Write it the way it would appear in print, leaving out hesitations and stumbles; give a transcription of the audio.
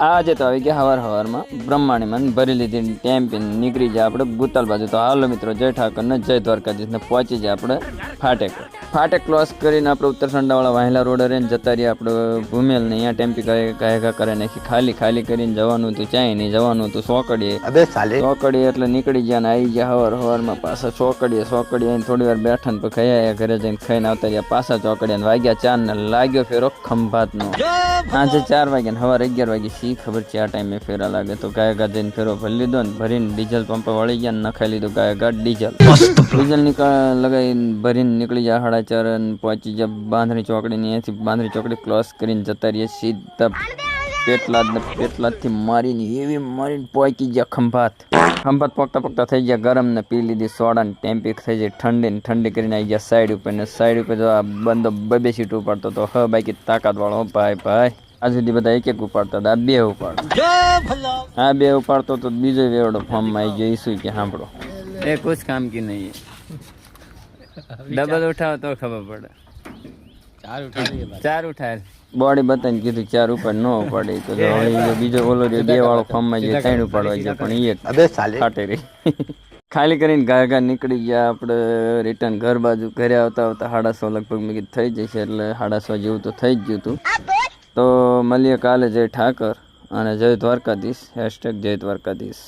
આજે તો આવી ગયા હવારમાં બ્રહ્માણીમાં ભરી લીધી ટેમ્પીને નીકળી જાય આપણે ગુતાલ બાજુ. તો હાલો મિત્રો, જય ઠાકર ને જય દ્વારકાધીશ ને પહોંચી જાય આપણે ફાટેક ક્રોસ કરીને આપણે ઉત્તરસંડાવાળા વાહેલા રોડ રહીને જતા રહીએ આપણે ભૂમેલ ને. અહીંયા ટેમ્પી ગાયકા કરે નાખી, ખાલી કરીને જવાનું હતું, ચાય નહીં જવાનું હતું ચોકડીએ એટલે નીકળી ગયા ને આવી ગયા હવારમાં પાછા ચોકડીએ આવીને થોડી વાર બેઠા ને પછી ખાયા ઘરે જઈને ખાઈને આવતા રહ્યા પાછા ચોકડીએ. વાગ્યા 4 ને લાગ્યો ફેરો ખંભાતનો. આજે 4 વાગ્યા ને સવારે 11 વાગે શી ખબર છે આ ટાઈમે ફેરા લાગે. તો ગાયગા જઈને ફેરો ભરી લીધો ને ભરીને ડીઝલ પંપ વળી ગયા ને નખાઈ લીધું ગાયગા ડીઝલ લગાવીને ભરીને નીકળી જાય 4:30 ને પહોંચી જાય બાંધણી ચોકડી. અહીંયાથી બાંધણી ચોકડી ક્રોસ કરીને જતા રહીએ સીધા પેટલાદથી મારીને એવી મારીને પહોંચી ગયા ખંભાત પકતા થઈ ગયા ગરમ ને પી લીધી સોડા ને ટેમ્પી થઈ જાય ઠંડી કરીને આવી ગયા સાઈડ ઉપર જો આ બંદો 2 સીટ ઉપાડતો તો બાકી તાકાત વાળો ભાઈ આ સુધી બધા એક ઉપાડતા હતા, આ 2 ઉપાડતો તો બીજો વેવડો ફોર્મમાં આવી ગયો. ઈસુ કે સાંભળો એ કુછ કામ કી નહીં, ડબલ ઉઠાવો તો ખબર પડે. 4 ઉઠાય બોડી બતાવીને કીધું 4 ઉપર ન ઉપાડે તો બીજો ઓલો 2 વાળો ફોર્મમાં જે 3 ઉપાડવા ગયા પણ એ ખાટે રહી. ખાલી કરીને ગાયગા નીકળી ગયા આપણે રિટર્ન ઘરે આવતા 6:30 લગભગ મેં કીધું થઈ જશે, એટલે 6:30 જેવું તો થઈ જ ગયું હતું. તો મળીએ કાલે. જય ઠાકર અને જય દ્વારકાધીશ. #જય દ્વારકાધીશ.